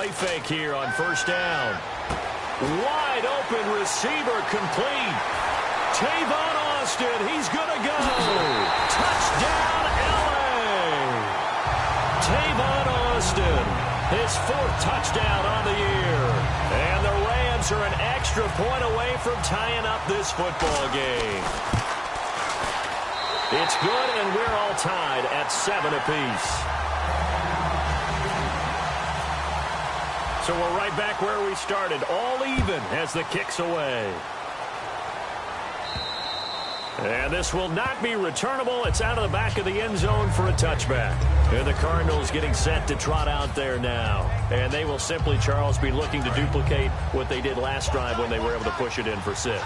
play fake here on first down. Wide open receiver complete. Tavon Austin, he's going to go. Touchdown, L.A. Tavon Austin, his 4th touchdown on the year. And the Rams are an extra point away from tying up this football game. It's good, and we're all tied at 7 apiece. So we're right back where we started, all even as the kick's away. And this will not be returnable. It's out of the back of the end zone for a touchback. And the Cardinals getting set to trot out there now. And they will simply, Charles, be looking to duplicate what they did last drive when they were able to push it in for 6.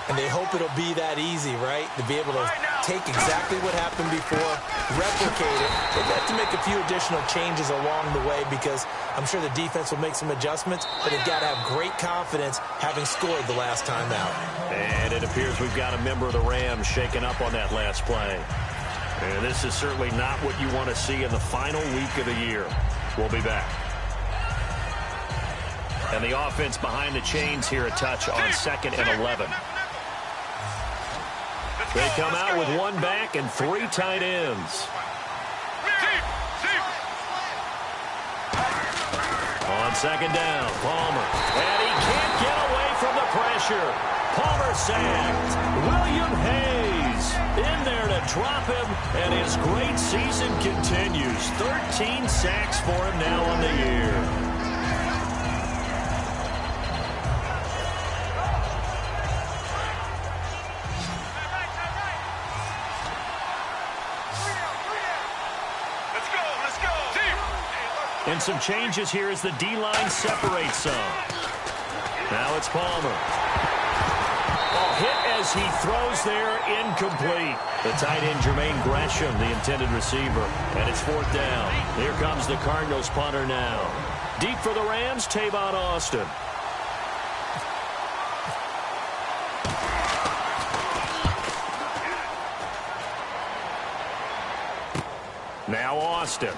And they hope it'll be that easy, right? To be able to take exactly what happened before, replicate it. They've got to make a few additional changes along the way because I'm sure the defense will make some adjustments, but they've got to have great confidence having scored the last time out. And it appears we've got a member of the Rams shaken up on that last play. And this is certainly not what you want to see in the final week of the year. We'll be back. And the offense behind the chains here a touch on 2nd and 11. They come out with 1 back and 3 tight ends. On 2nd down, Palmer. And he can't get away from the pressure. Palmer sacked. William Hayes in there to drop him, and his great season continues. 13 sacks for him now on the year. And some changes here as the D-line separates some. Now it's Palmer. Hit as he throws there, incomplete. The tight end, Jermaine Gresham, the intended receiver. And it's 4th down. Here comes the Cardinals punter now. Deep for the Rams, Tavon Austin. Now Austin.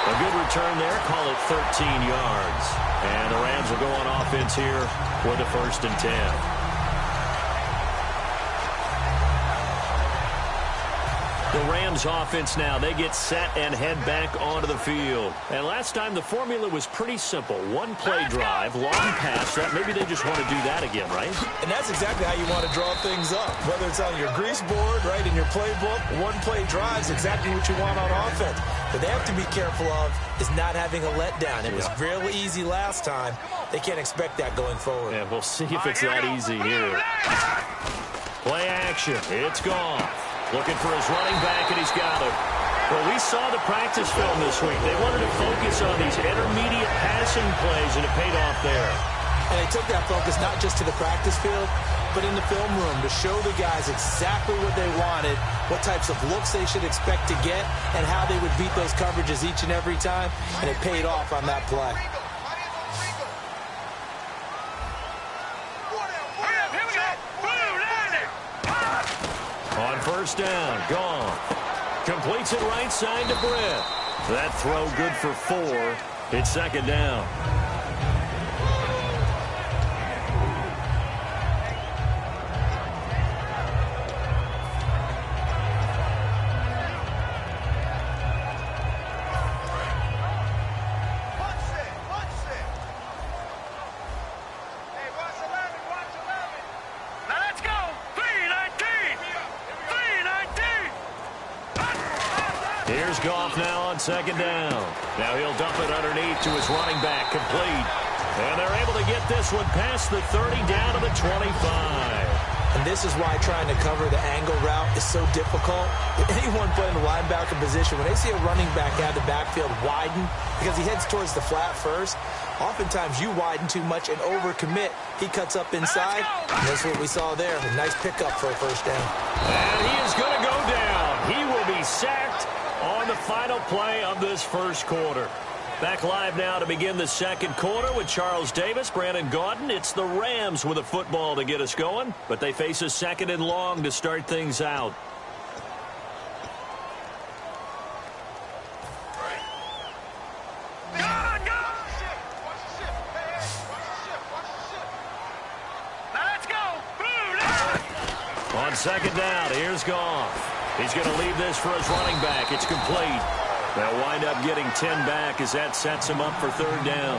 A good return there, call it 13 yards. And the Rams will go on offense here with the 1st and 10. The Rams offense now, they get set and head back onto the field. And last time the formula was pretty simple. 1-play drive, long pass. That maybe they just want to do that again, right? And that's exactly how you want to draw things up. Whether it's on your grease board, right, in your playbook, 1-play drive is exactly what you want on offense. What they have to be careful of is not having a letdown. It was real easy last time. They can't expect that going forward. Yeah, we'll see if it's that easy here. Play action. It's gone. Looking for his running back, and he's got him. Well, we saw the practice film this week. They wanted to focus on these intermediate passing plays, and it paid off there. And they took that focus not just to the practice field, but in the film room to show the guys exactly what they wanted, what types of looks they should expect to get, and how they would beat those coverages each and every time, and it paid off on that play. On 1st down, gone. Completes it right side to Britt. That throw good for 4. It's 2nd down. Here's Goff now on 2nd down. Now he'll dump it underneath to his running back, complete. And they're able to get this one past the 30 down to the 25. And this is why trying to cover the angle route is so difficult. Anyone playing the linebacker position, when they see a running back out of the backfield widen, because he heads towards the flat first, oftentimes you widen too much and overcommit. He cuts up inside, and that's what we saw there. A nice pickup for a 1st down. And he is going to go down. He will be sacked on the final play of this 1st quarter. Back live now to begin the 2nd quarter with Charles Davis, Brandon Gaudin. It's the Rams with a football to get us going, but they face a 2nd and long to start things out. On second down, here's Goff. He's going to leave this for his running back. It's complete. They'll wind up getting 10 back as that sets him up for third down.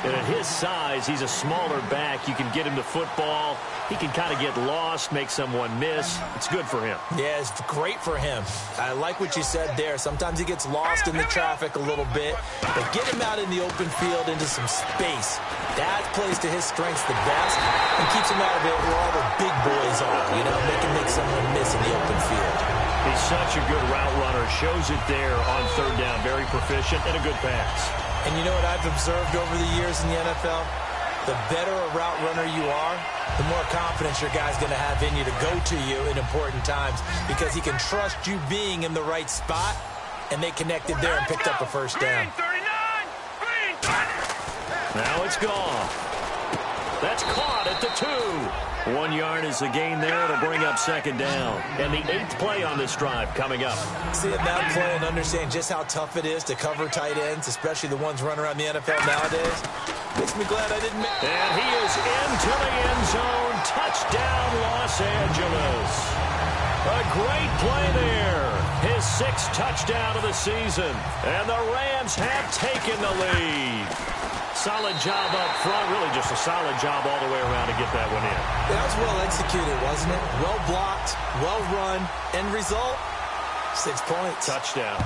And at his size, he's a smaller back. You can get him to football. He can kind of get lost, make someone miss. It's good for him. Yeah, it's great for him. I like what you said there. Sometimes he gets lost in the traffic a little bit. But get him out in the open field into some space. That plays to his strengths the best and keeps him out of it where all the big boys are. You know, they can make someone miss in the open field. He's such a good route runner. Shows it there on third down. Very proficient and a good pass. And you know what I've observed over the years in the NFL? The better a route runner you are, the more confidence your guy's going to have in you to go to you in important times because he can trust you being in the right spot, and they connected there and picked up a first down. Now it's gone. That's caught at the 2. 1 yard is the gain there. It'll bring up second down. And the 8th play on this drive coming up. Seeing that play and understand just how tough it is to cover tight ends, especially the ones running around the NFL nowadays, makes me glad I didn't. And he is into the end zone. Touchdown, Los Angeles. A great play there. His 6th touchdown of the season. And the Rams have taken the lead. Solid job up front. Really just a solid job all the way around to get that one in. That was well executed, wasn't it? Well blocked, well run. End result, 6 points. Touchdown.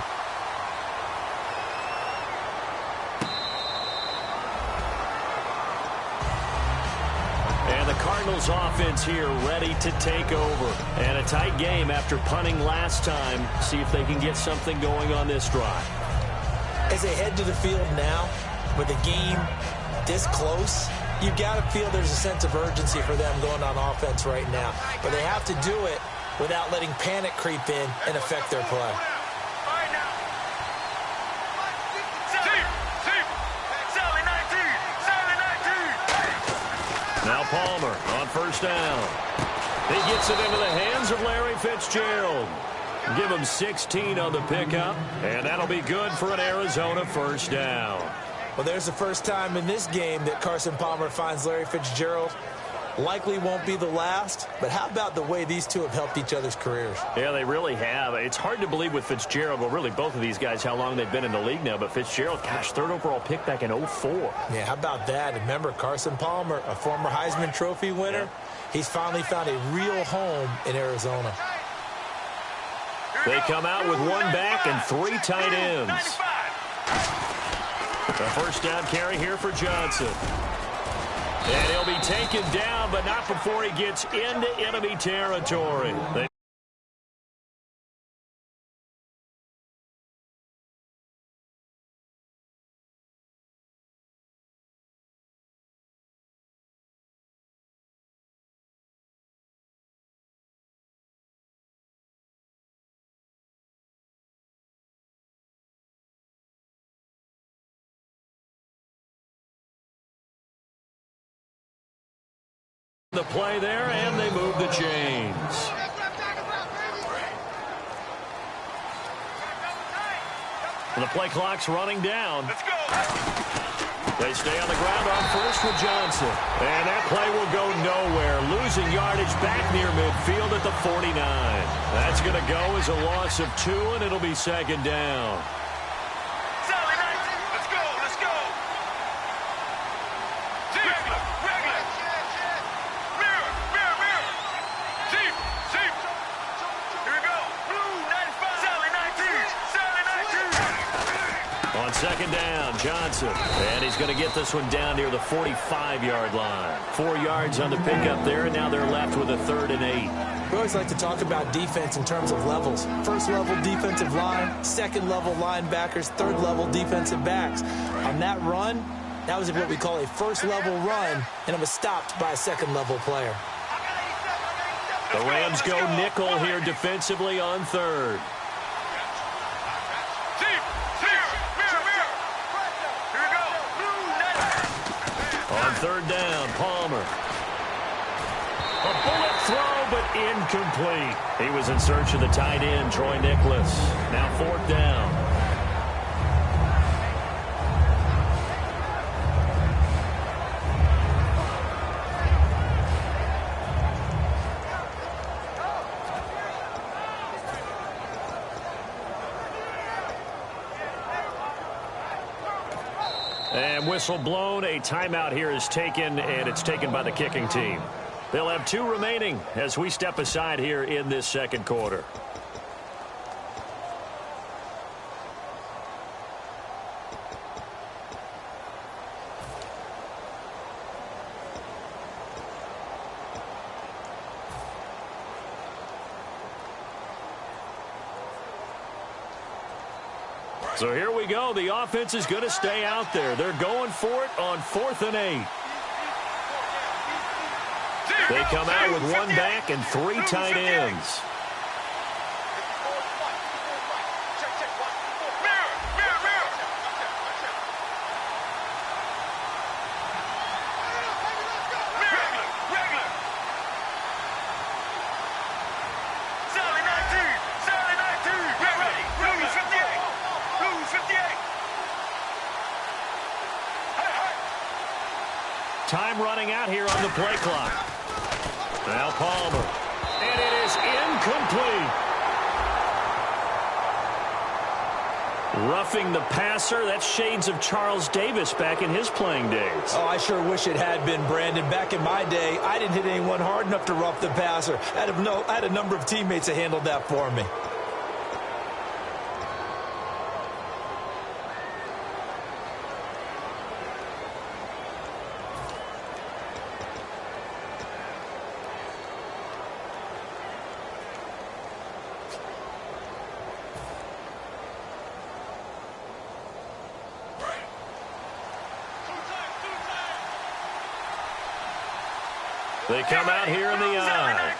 And the Cardinals offense here ready to take over. And a tight game after punting last time. See if they can get something going on this drive. As they head to the field now, with the game this close, you've got to feel there's a sense of urgency for them going on offense right now. But they have to do it without letting panic creep in and affect their play. Now Palmer on first down. He gets it into the hands of Larry Fitzgerald. Give him 16 on the pickup, and that'll be good for an Arizona first down. Well, there's the first time in this game that Carson Palmer finds Larry Fitzgerald. Likely won't be the last, but how about the way these two have helped each other's careers? Yeah, they really have. It's hard to believe with Fitzgerald, well, really both of these guys, how long they've been in the league now, but Fitzgerald, gosh, 3rd overall pick back in 2004. Yeah, how about that? Remember, Carson Palmer, a former Heisman Trophy winner, yeah. He's finally found a real home in Arizona. They come out with 1 back and 3 tight ends. A first down carry here for Johnson. And he'll be taken down, but not before he gets into enemy territory. The play there, and they move the chains. And the play clock's running down. Let's go. They stay on the ground on first with Johnson. And that play will go nowhere. Losing yardage back near midfield at the 49. That's going to go as a loss of 2, and it'll be second down. Second down, Johnson. And he's going to get this one down near the 45-yard line. 4 yards on the pickup there, and now they're left with a 3rd and 8. We always like to talk about defense in terms of levels. First level defensive line, second level linebackers, third level defensive backs. On that run, that was what we call a first level run, and it was stopped by a second level player. The Rams go nickel here defensively on 3rd. On 3rd down, Palmer. A bullet throw, but incomplete. He was in search of the tight end, Troy Nicholas. Now 4th down. And whistle blown. A timeout here is taken, and it's taken by the kicking team. They'll have 2 remaining as we step aside here in this second quarter. So here we go. The offense is going to stay out there. They're going for it on 4th and 8. They come out with 1 back and 3 tight ends. Time running out here on the play clock. Now Palmer. And it is incomplete. Roughing the passer. That's shades of Charles Davis back in his playing days. Oh, I sure wish it had been, Brandon. Back in my day, I didn't hit anyone hard enough to rough the passer. I had a number of teammates that handled that for me. They come out here in the eye.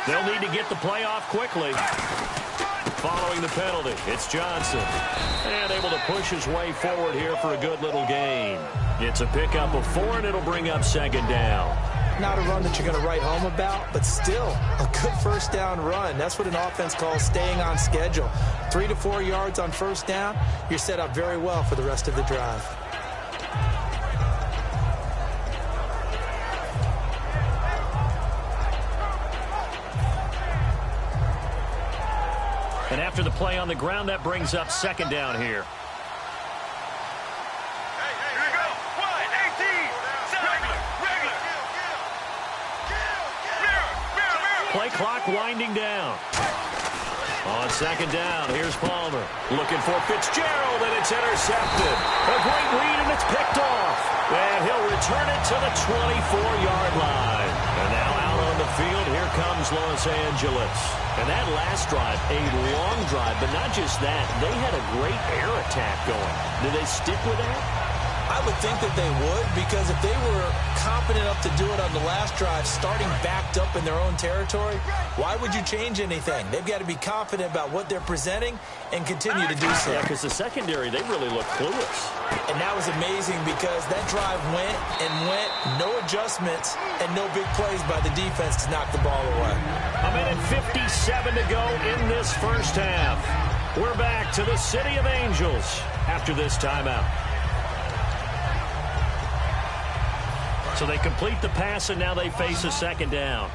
They'll need to get the play off quickly. Following the penalty, it's Johnson. And able to push his way forward here for a good little gain. It's a pickup of 4, and it'll bring up 2nd down. Not a run that you're going to write home about, but still a good first down run. That's what an offense calls staying on schedule. 3 to 4 yards on first down, you're set up very well for the rest of the drive. And after the play on the ground, that brings up 2nd down here. Play clock winding down. On 2nd down, here's Palmer. Looking for Fitzgerald, and it's intercepted. A great read, and it's picked off. And he'll return it to the 24-yard line. And now out on the field, here comes Los Angeles. And that last drive, a long drive, but not just that. They had a great air attack going. Do they stick with that? I would think that they would, because if they were confident enough to do it on the last drive, starting backed up in their own territory, why would you change anything? They've got to be confident about what they're presenting and continue to do so. Yeah, because the secondary, they really look clueless. And that was amazing because that drive went and went, no adjustments, and no big plays by the defense to knock the ball away. A minute 57 to go in this first half. We're back to the City of Angels after this timeout. So they complete the pass, and now they face a 2nd down.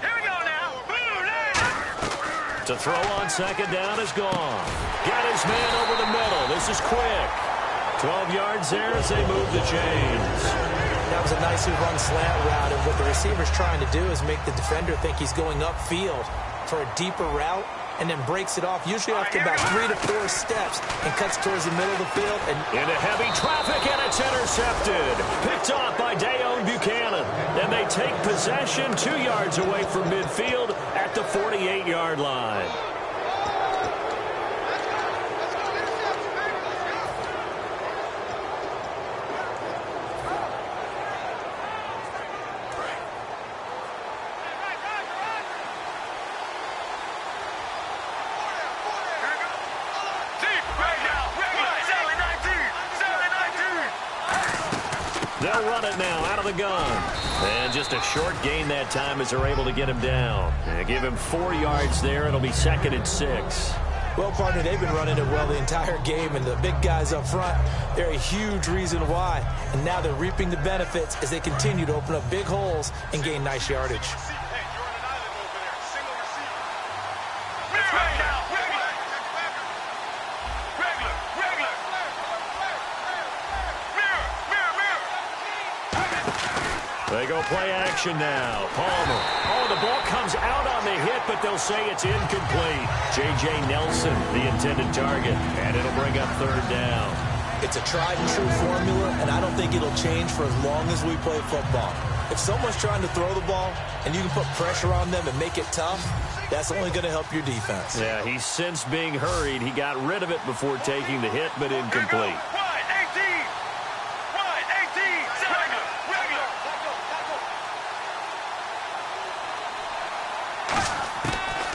Here we go now. To throw on 2nd down is gone. Got his man over the middle. This is quick. 12 yards there as they move the chains. That was a nicely run slant route, and what the receiver's trying to do is make the defender think he's going upfield for a deeper route, and then breaks it off, usually after about 3 to 4 steps, and cuts towards the middle of the field. And into heavy traffic, and it's intercepted. Picked off by Dayon Buchanan. And they take possession 2 yards away from midfield at the 48-yard line. They'll run it now out of the gun. And just a short gain that time as they're able to get him down. And give him 4 yards there. It'll be 2nd and 6. Well, partner, they've been running it well the entire game, and the big guys up front, they're a huge reason why. And now they're reaping the benefits as they continue to open up big holes and gain nice yardage. They go play action now. Palmer. Oh, the ball comes out on the hit, but they'll say it's incomplete. J.J. Nelson, the intended target, and it'll bring up third down. It's a tried-and-true formula, and I don't think it'll change for as long as we play football. If someone's trying to throw the ball and you can put pressure on them and make it tough, that's only going to help your defense. Yeah, he's since being hurried. He got rid of it before taking the hit, but incomplete.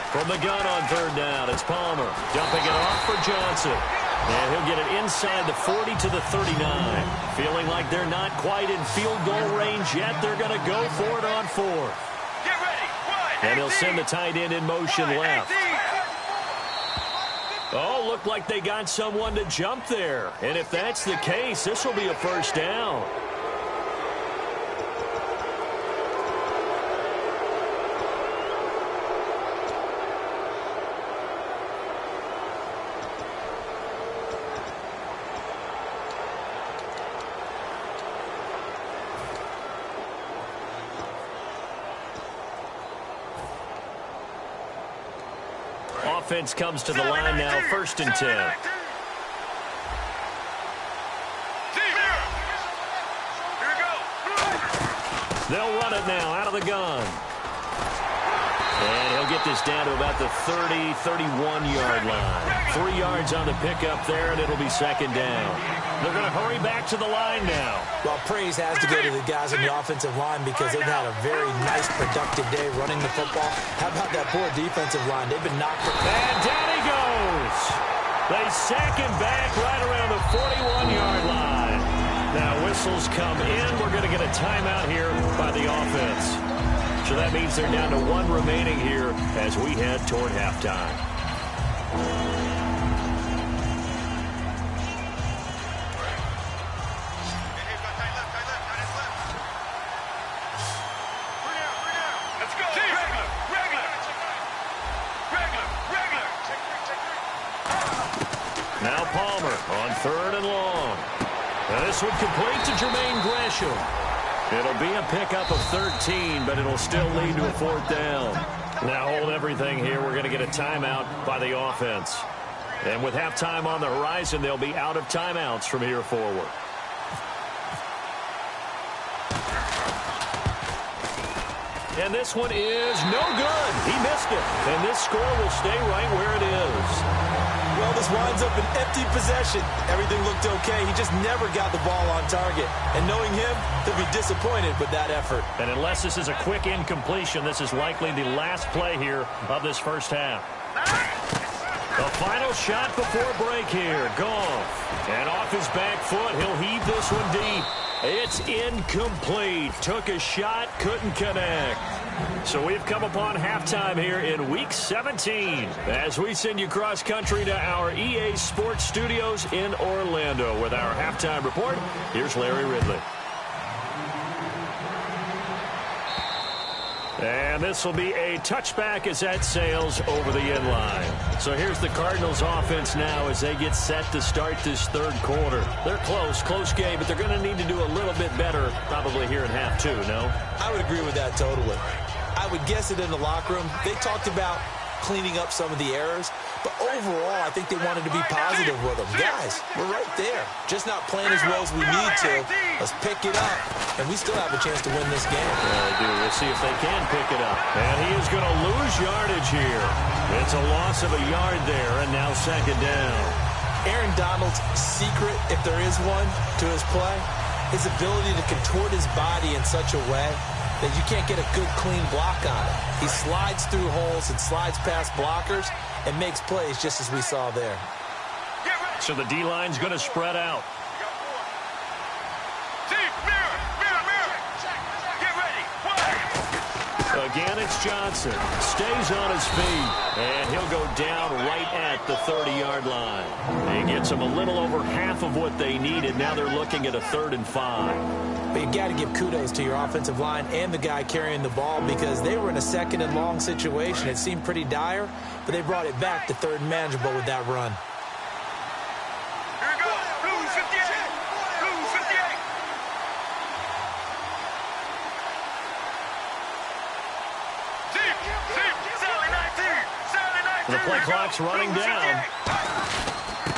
From the gun on third down, it's Palmer. Dumping it off for Johnson. And he'll get it inside the 40 to the 39. Feeling like they're not quite in field goal range yet. They're going to go for it on fourth. Get ready. And he'll send the tight end in motion left. Oh, looked like they got someone to jump there. And if that's the case, this will be a first down. Offense comes to the line now, 1st and 10. They'll run it now out of the gun. And he'll get this down to about the 30, 31-yard line. 3 yards on the pickup there, and it'll be second down. They're going to hurry back to the line now. Well, praise has to go to the guys on the offensive line because they've had a very nice, productive day running the football. How about that poor defensive line? They've been knocked for... And down he goes. They sack him back right around the 41-yard line. Now whistles come in. We're going to get a timeout here by the offense. So that means they're down to 1 remaining here as we head toward halftime. Now Palmer on 3rd and long. And this one complete to Jermaine Gresham. It'll be a pickup of 13, but it'll still lead to a 4th down. Now hold everything here. We're going to get a timeout by the offense. And with halftime on the horizon, they'll be out of timeouts from here forward. And this one is no good. He missed it. And this score will stay right where it is. Well, this winds up an empty possession. Everything looked okay. He just never got the ball on target. And knowing him, he'll be disappointed with that effort. And unless this is a quick incompletion, this is likely the last play here of this first half. The final shot before break here. Goff. And off his back foot, he'll heave this one deep. It's incomplete. Took a shot, couldn't connect. So we've come upon halftime here in Week 17 as we send you cross-country to our EA Sports Studios in Orlando with our halftime report. Here's Larry Ridley. And this will be a touchback as that sails over the end line. So here's the Cardinals offense now as they get set to start this third quarter. They're close game, but they're going to need to do a little bit better probably here in half 2, no? I would agree with that totally. I would guess it in the locker room. They talked about cleaning up some of the errors, but overall, I think they wanted to be positive with them. Guys, we're right there. Just not playing as well as we need to. Let's pick it up, and we still have a chance to win this game. Yeah, they do. We'll see if they can pick it up. And he is going to lose yardage here. It's a loss of a yard there, and now second down. Aaron Donald's secret, if there is one, to his play, his ability to contort his body in such a way that you can't get a good, clean block on it. He slides through holes and slides past blockers and makes plays just as we saw there. So the D-line's going to spread out. Again, it's Johnson. Stays on his feet, and he'll go down right at the 30-yard line. He gets them a little over half of what they needed. Now they're looking at a 3rd and 5. But you got to give kudos to your offensive line and the guy carrying the ball because they were in a 2nd and long situation. It seemed pretty dire, but they brought it back to 3rd and manageable with that run. Here we go. Blue 58. Blue 58. play clock's running down.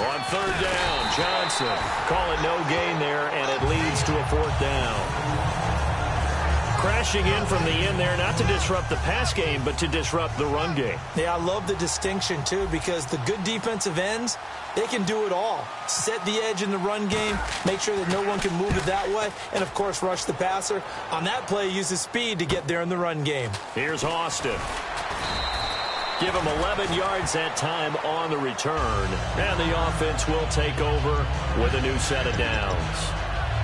On third down, Johnson. Call it no gain there, and it leads to a fourth down. Crashing in from the end there, not to disrupt the pass game, but to disrupt the run game. Yeah, I love the distinction, too, because the good defensive ends, they can do it all. Set the edge in the run game, make sure that no one can move it that way, and, of course, rush the passer. On that play, use his speed to get there in the run game. Here's Austin. Give him 11 yards that time on the return. And the offense will take over with a new set of downs.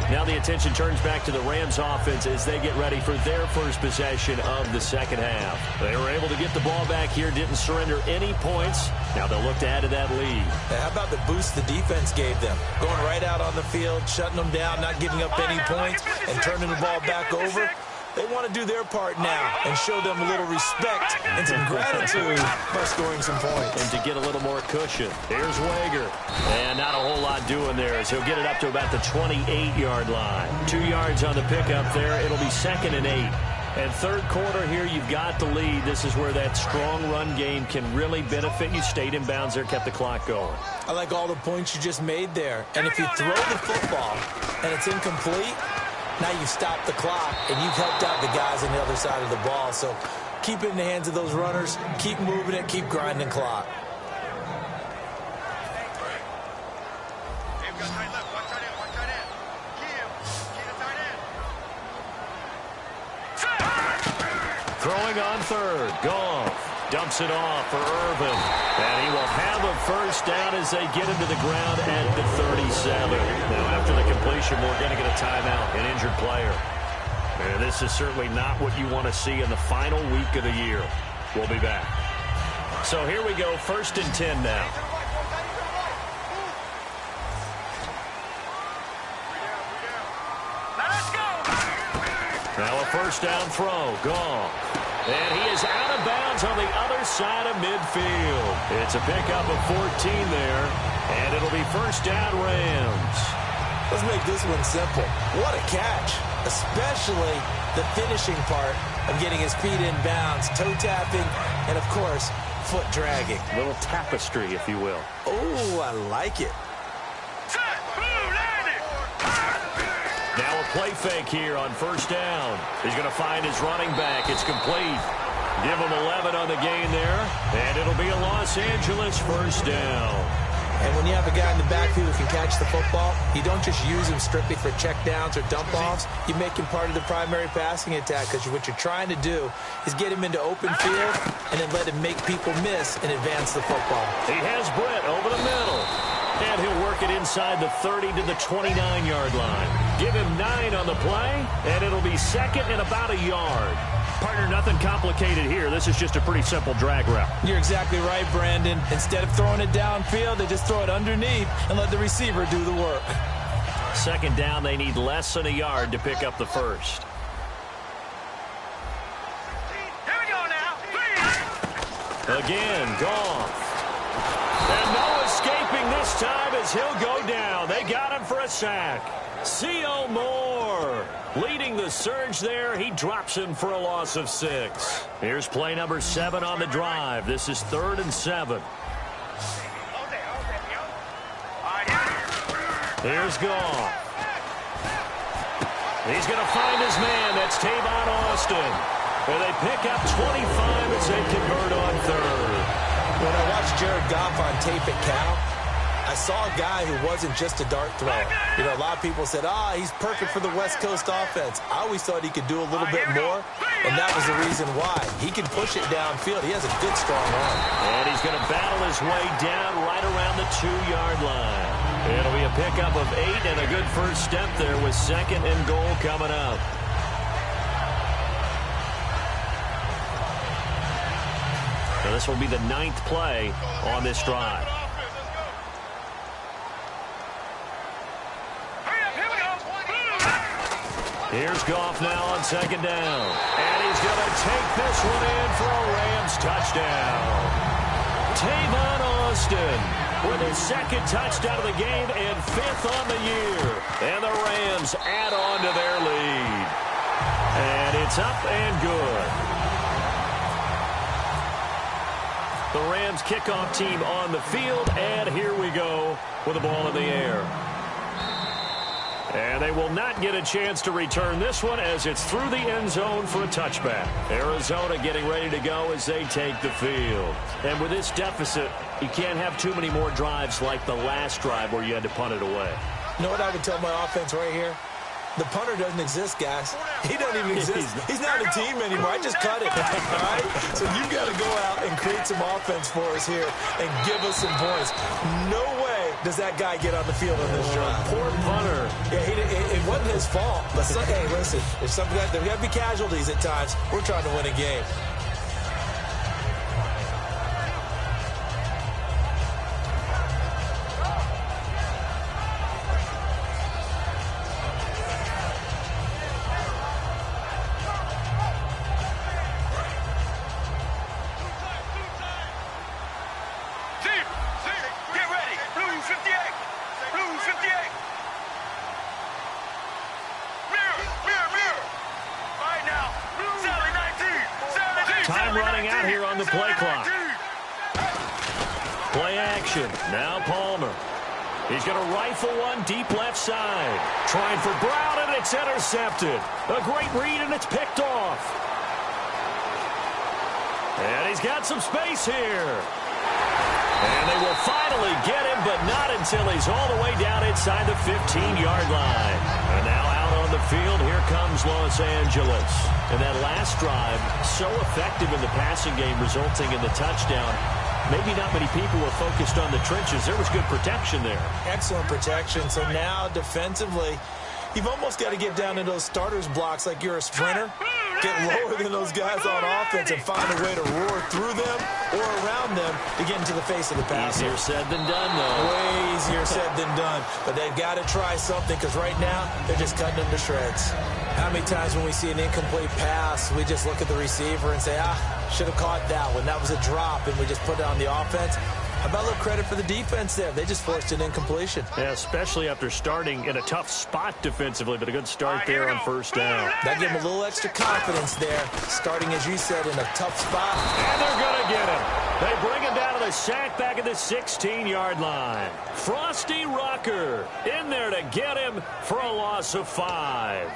Now the attention turns back to the Rams offense as they get ready for their first possession of the second half. They were able to get the ball back here, didn't surrender any points. Now they'll look to add to that lead. How about the boost the defense gave them? Going right out on the field, shutting them down, not giving up any points, and turning the ball back over. They want to do their part now and show them a little respect and some gratitude by scoring some points. And to get a little more cushion. Here's Wager. And not a whole lot doing there as he'll get it up to about the 28-yard line. 2 yards on the pickup there. It'll be 2nd and 8. And third quarter here, you've got the lead. This is where that strong run game can really benefit you. Stayed in bounds there, kept the clock going. I like all the points you just made there. And if you throw the football and it's incomplete, now you stop the clock, and you've helped out the guys on the other side of the ball. So keep it in the hands of those runners. Keep moving it. Keep grinding clock. Throwing on third. Goff dumps it off for Irvin. And he will have a first down as they get him to the ground at the 37. Now, after the completion, we're going to get a timeout, an injured player. And this is certainly not what you want to see in the final week of the year. We'll be back. So here we go, 1st and 10 now. Now a first down throw. Goff. And he is out of bounds on the other side of midfield. It's a pickup of 14 there, and it'll be first down Rams. Let's make this one simple. What a catch, especially the finishing part of getting his feet in bounds, toe tapping, and, of course, foot dragging. A little tapestry, if you will. Oh, I like it. Now a play fake here on first down. He's going to find his running back. It's complete. Give him 11 on the gain there, and it'll be a Los Angeles first down. And when you have a guy in the backfield who can catch the football, you don't just use him strictly for check downs or dump offs. You make him part of the primary passing attack because what you're trying to do is get him into open field and then let him make people miss and advance the football. He has Britt over the middle. And he'll work it inside the 30 to the 29-yard line. Give him 9 on the play, and it'll be 2nd and about a yard. Partner, nothing complicated here. This is just a pretty simple drag route. You're exactly right, Brandon. Instead of throwing it downfield, they just throw it underneath and let the receiver do the work. 2nd down, they need less than a yard to pick up the first. Here we go now. Again, Goff. And no escaping this time as he'll go down. They got him for a sack. C.O. Moore leading the surge there. He drops him for a loss of 6. Here's play number 7 on the drive. This is 3rd and 7. Here's Goff. He's going to find his man. That's Tavon Austin. Where they pick up 25 as they convert on 3rd. When I watched Jared Goff on tape at Cal, I saw a guy who wasn't just a dart thrower. You know, a lot of people said, he's perfect for the West Coast offense. I always thought he could do a little bit more, and that was the reason why. He can push it downfield. He has a good, strong arm. And he's going to battle his way down right around the 2-yard line. It'll be a pickup of 8 and a good first step there with 2nd and goal coming up. So this will be the 9th play on this drive. Here's Goff now on 2nd down. And he's going to take this one in for a Rams touchdown. Tavon Austin with his 2nd touchdown of the game and 5th on the year. And the Rams add on to their lead. And it's up and good. The Rams kickoff team on the field, and here we go with the ball in the air. And they will not get a chance to return this one as it's through the end zone for a touchback. Arizona getting ready to go as they take the field. And with this deficit, you can't have too many more drives like the last drive where you had to punt it away. You know what I would tell my offense right here? The punter doesn't exist, guys. He doesn't even exist. He's not a team anymore. I just cut it. All right? So you've got to go out and create some offense for us here and give us some points. No way does that guy get on the field on this drive. Poor punter. Yeah, it wasn't his fault. But, hey, listen, there's there got to be casualties at times. We're trying to win a game. Time running out here on the play clock. Play action. Now Palmer. He's going to rifle one deep left side. Trying for Brown, and it's intercepted. A great read, and it's picked off. And he's got some space here. And they will finally get him, but not until he's all the way down inside the 15-yard line. And now out on the field, here comes Los Angeles. And that last drive, so effective in the passing game, resulting in the touchdown. Maybe not many people were focused on the trenches. There was good protection there. Excellent protection. So now defensively, you've almost got to get down in those starters blocks like you're a sprinter. Get lower than those guys on offense and find a way to roar through them or around them to get into the face of the passer. Easier said than done, though. Way easier said than done. But they've got to try something because right now they're just cutting them to shreds. How many times when we see an incomplete pass, we just look at the receiver and say, should have caught that one. That was a drop, and we just put it on the offense. How about a little credit for the defense there? They just forced an incompletion. Yeah, especially after starting in a tough spot defensively, but a good start there on first down. That gave them a little extra confidence there, starting, as you said, in a tough spot. And they're going to get him. They bring him down to the sack back at the 16-yard line. Frosty Rucker in there to get him for a loss of 5.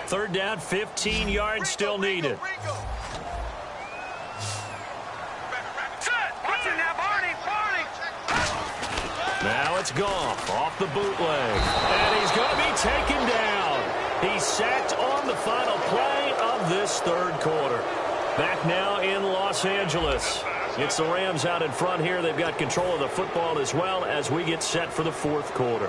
Third down, 15 yards still needed. Now it's Goff off the bootleg. And he's going to be taken down. He's sacked on the final play of this third quarter. Back now in Los Angeles. It's the Rams out in front here. They've got control of the football as well as we get set for the fourth quarter.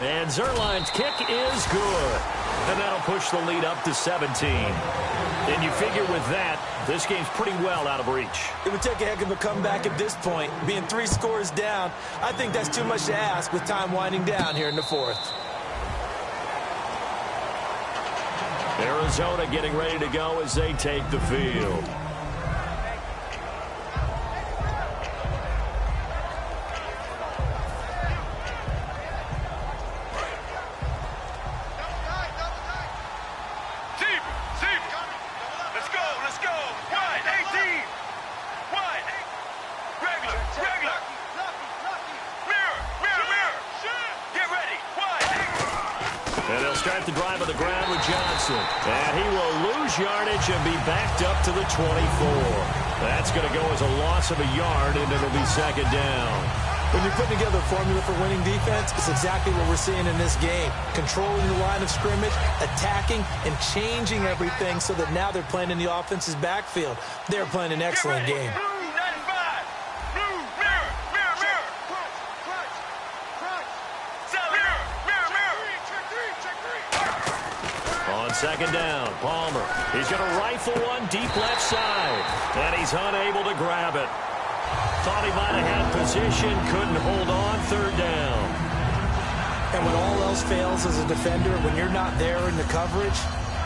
And Zerline's kick is good. And that'll push the lead up to 17. And you figure with that, this game's pretty well out of reach. It would take a heck of a comeback at this point. Being 3 scores down, I think that's too much to ask with time winding down here in the fourth. Arizona getting ready to go as they take the field. Start the drive on the ground with Johnson. And he will lose yardage and be backed up to the 24. That's going to go as a loss of a yard, and it'll be second down. When you're putting together a formula for winning defense, it's exactly what we're seeing in this game. Controlling the line of scrimmage, attacking, and changing everything so that now they're playing in the offense's backfield. They're playing an excellent game. Second down, Palmer. He's going to rifle one deep left side, and he's unable to grab it. Thought he might have had position, couldn't hold on. Third down. And when all else fails as a defender, when you're not there in the coverage,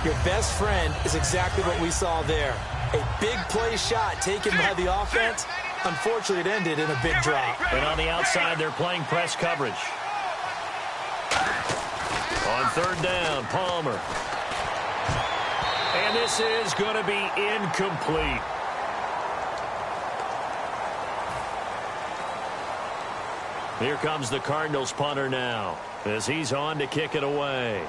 your best friend is exactly what we saw there. A big play shot taken by the offense, Unfortunately, it ended in a big drop. And on the outside, they're playing press coverage. On third down, Palmer. And this is going to be incomplete. Here comes the Cardinals punter now as he's on to kick it away.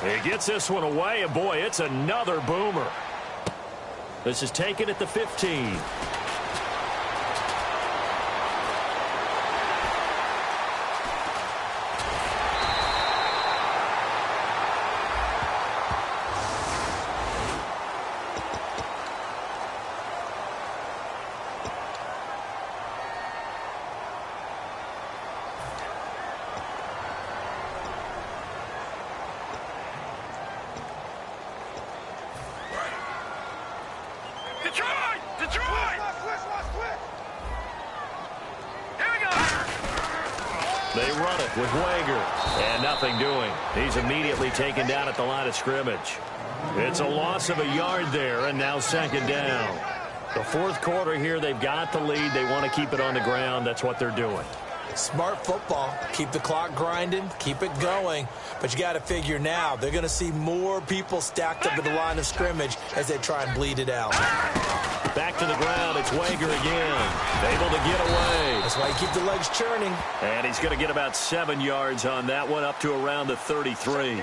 He gets this one away, and boy, it's another boomer. This is taken at the 15. They run it with Wager. And nothing doing. He's immediately taken down at the line of scrimmage. It's a loss of a yard there, and now second down. The fourth quarter here, they've got the lead. They want to keep it on the ground. That's what they're doing. Smart football. Keep the clock grinding. Keep it going. But you got to figure now, they're going to see more people stacked up at the line of scrimmage as they try and bleed it out. Back to the ground. It's Wager again. Able to get away. That's why you keep the legs churning. And he's going to get about 7 yards on that one, up to around the 33.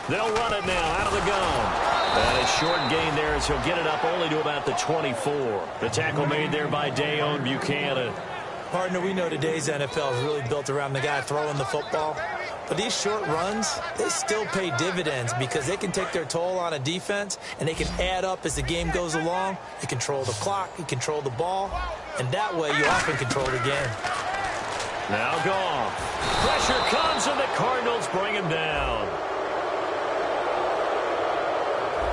They'll run it now out of the gun. And a short gain there as he'll get it up only to about the 24. The tackle made there by Dayon Buchanan. Partner, we know today's NFL is really built around the guy throwing the football. But these short runs, they still pay dividends because they can take their toll on a defense and they can add up as the game goes along. You control the clock, you control the ball, and that way you often control the game. Now Goff. Pressure comes and the Cardinals bring him down.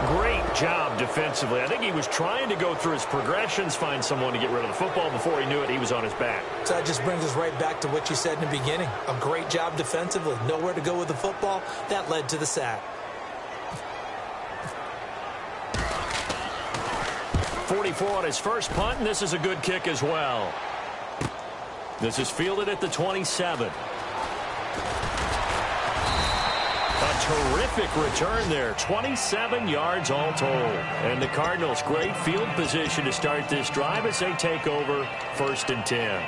Great job defensively. I think he was trying to go through his progressions, find someone to get rid of the football. Before he knew it, he was on his back. So that just brings us right back to what you said in the beginning. A great job defensively. Nowhere to go with the football. That led to the sack. 44 on his first punt, and this is a good kick as well. This is fielded at the 27. A terrific return there. 27 yards all told. And the Cardinals, great field position to start this drive as they take over 1st and 10.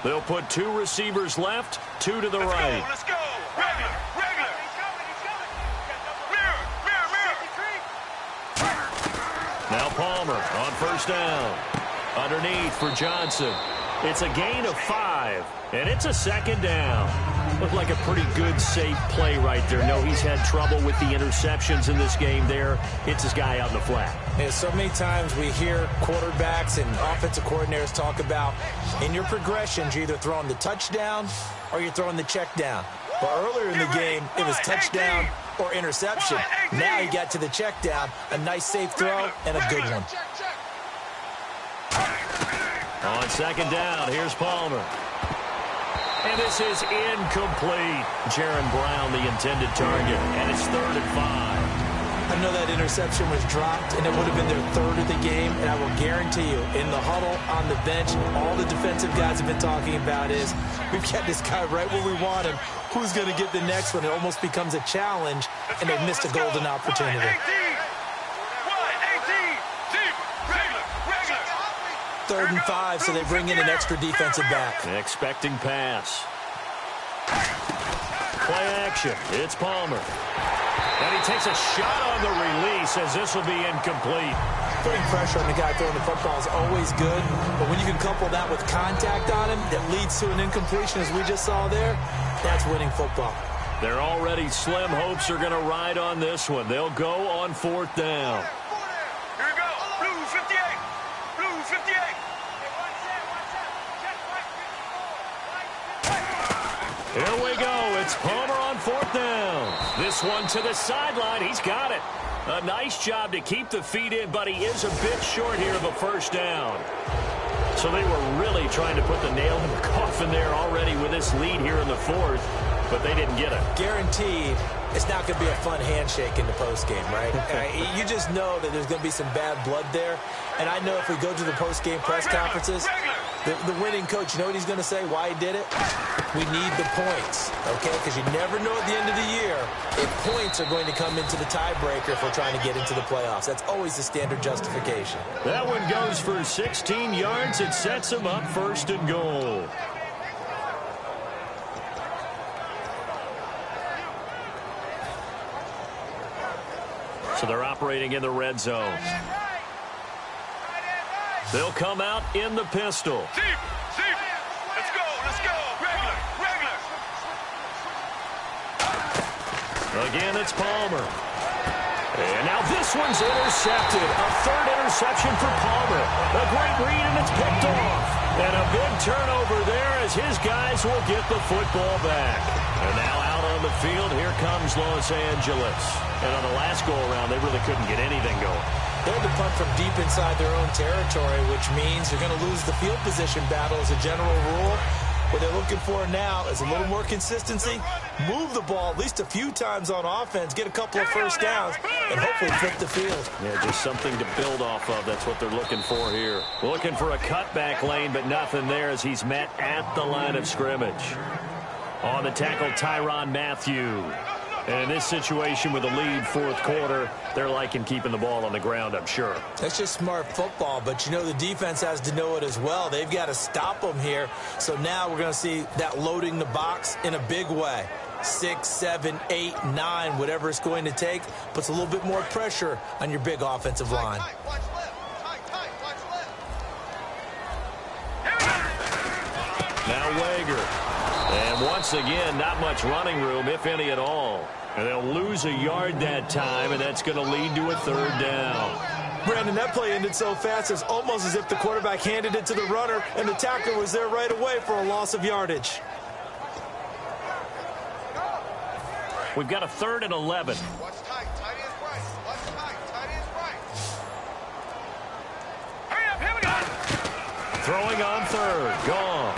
They'll put 2 receivers left, 2 to the right. Let's go. Regular. Mirror. Now Palmer on 1st down. Underneath for Johnson. It's a gain of 5, and it's a 2nd down. Looked like a pretty good, safe play right there. No, he's had trouble with the interceptions in this game there. Hits his guy out in the flat. Yeah, so many times we hear quarterbacks and offensive coordinators talk about in your progressions, you're either throwing the touchdown or you're throwing the check down. But earlier in the game, it was touchdown or interception. Now he got to the check down, a nice safe throw, and a good one. On 2nd down, here's Palmer. And this is incomplete. Jaron Brown, the intended target, and it's 3rd and 5. I know that interception was dropped, and it would have been their 3rd of the game, and I will guarantee you, in the huddle, on the bench, all the defensive guys have been talking about is, we've got this guy right where we want him. Who's going to get the next one? It almost becomes a challenge, and they've missed a golden opportunity. 3rd and 5, so they bring in an extra defensive back. Expecting pass. Play action. It's Palmer. And he takes a shot on the release as this will be incomplete. Putting pressure on the guy throwing the football is always good, but when you can couple that with contact on him that leads to an incompletion, as we just saw there, that's winning football. Their already slim hopes are going to ride on this one. They'll go on 4th down. Here we go. Blue 58. Blue 58. Here we go. It's Palmer on 4th down. This one to the sideline. He's got it. A nice job to keep the feet in, but he is a bit short here of a 1st down. So they were really trying to put the nail in the coffin there already with this lead here in the 4th, but they didn't get it. Guaranteed it's not going to be a fun handshake in the postgame, right? You just know that there's going to be some bad blood there. And I know if we go to the postgame press conferences, the winning coach, you know what he's going to say, why he did it? We need the points, okay? Because you never know at the end of the year if points are going to come into the tiebreaker if we're trying to get into the playoffs. That's always the standard justification. That one goes for 16 yards. It sets him up 1st and goal. So they're operating in the red zone. They'll come out in the pistol. Deep. Let's go. Regular. Again, it's Palmer. And now this one's intercepted. A 3rd interception for Palmer. A great read, and it's picked off. And a big turnover there as his guys will get the football back. And now out on the field, here comes Los Angeles. And on the last go-around, they really couldn't get anything going. They had to punt from deep inside their own territory, which means they're going to lose the field position battle as a general rule. What they're looking for now is a little more consistency, move the ball at least a few times on offense, get a couple of 1st downs, and hopefully flip the field. Yeah, just something to build off of. That's what they're looking for here. Looking for a cutback lane, but nothing there as he's met at the line of scrimmage. On the tackle, Tyrann Mathieu. And in this situation with the lead 4th quarter, they're liking keeping the ball on the ground, I'm sure. That's just smart football, but you know the defense has to know it as well. They've got to stop them here. So now we're going to see that loading the box in a big way. 6, 7, 8, 9, whatever it's going to take, puts a little bit more pressure on your big offensive line. Now Wager. And once again, not much running room, if any at all. And they'll lose a yard that time, and that's going to lead to a 3rd down. Brandon, that play ended so fast, it's almost as if the quarterback handed it to the runner, and the tackler was there right away for a loss of yardage. We've got a 3rd and 11. Watch tight. Tight ends right. Watch tight. Tight ends right. Hurry up. Here we go. Throwing on 3rd. Gone.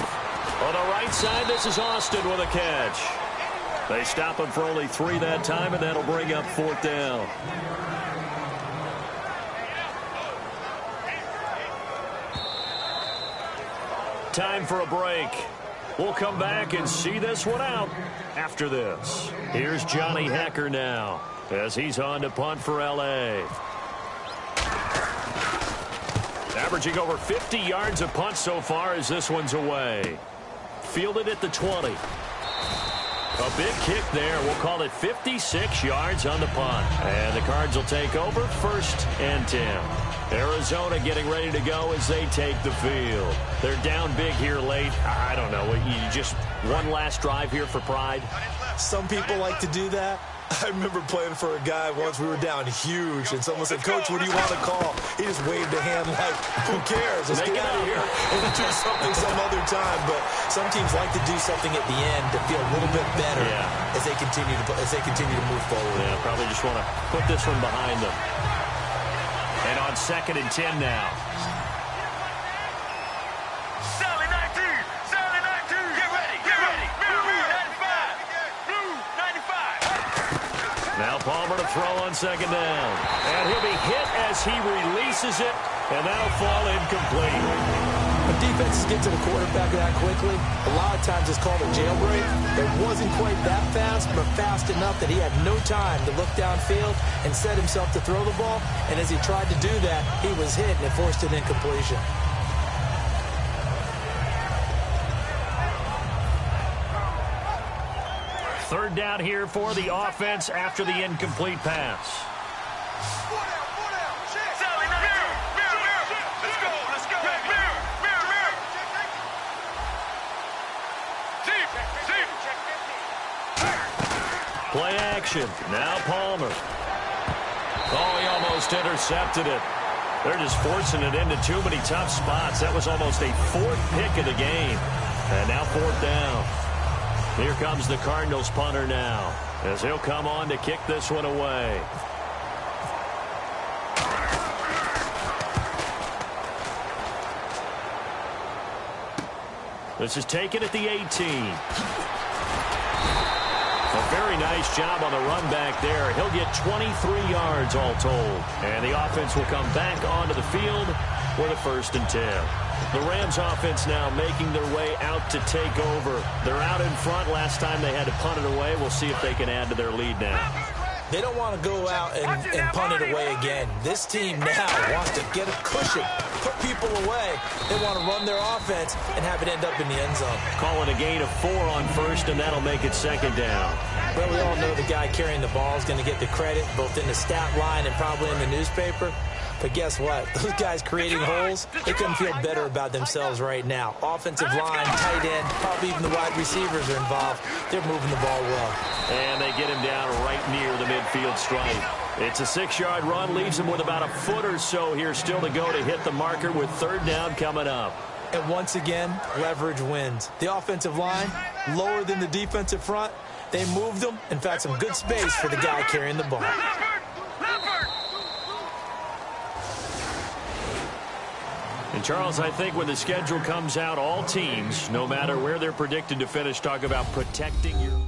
On the right side, this is Austin with a catch. They stop him for only 3 that time, and that'll bring up 4th down. Time for a break. We'll come back and see this one out after this. Here's Johnny Hacker now as he's on to punt for L.A. Averaging over 50 yards a punt so far as this one's away. Fielded at the 20. A big kick there. We'll call it 56 yards on the punt. And the Cards will take over 1st and 10. Arizona getting ready to go as they take the field. They're down big here late. I don't know. You just one last drive here for pride? Some people like to do that. I remember playing for a guy once. We were down huge, and someone said, "Coach, what do you want to call?" He just waved a hand like, "Who cares? Let's get out of here and do something some other time." But some teams like to do something at the end to feel a little bit better as they continue to move forward. Yeah, probably just want to put this one behind them. And on 2nd and 10 now. Sally 19. Sally 19. Get ready. Get ready. Blue 95. Blue 95. Now Palmer to throw on 2nd down. And he'll be hit as he releases it, and that'll fall incomplete. When defenses get to the quarterback that quickly, a lot of times it's called a jailbreak. It wasn't quite that fast, but fast enough that he had no time to look downfield and set himself to throw the ball. And as he tried to do that, he was hit, and it forced an incompletion. Third down here for the offense after the incomplete pass. Sally, mirror. Let's go. Mirror. Deep. Play action. Now Palmer. Oh, he almost intercepted it. They're just forcing it into too many tough spots. That was almost a fourth pick of the game. And now fourth down. Here comes the Cardinals punter now, as he'll come on to kick this one away. This is taken at the 18. A very nice job on the run back there. He'll get 23 yards all told. And the offense will come back onto the field for the 1st and 10. The Rams offense now making their way out to take over. They're out in front. Last time they had to punt it away. We'll see if they can add to their lead now. They don't want to go out and punt it away again. This team now wants to get a cushion, put people away. They want to run their offense and have it end up in the end zone. Call it a gain of 4 on first, and that'll make it 2nd down. Well, we all know the guy carrying the ball is going to get the credit, both in the stat line and probably in the newspaper. But guess what? Those guys creating holes, they couldn't feel better about themselves right now. Offensive line, tight end, probably even the wide receivers are involved. They're moving the ball well. And they get him down right near the midfield stripe. It's a 6-yard run, leaves him with about a foot or so here still to go to hit the marker with 3rd down coming up. And once again, leverage wins. The offensive line, lower than the defensive front. They moved them. In fact, some good space for the guy carrying the ball. And, Charles, I think when the schedule comes out, all teams, no matter where they're predicted to finish, talk about protecting your...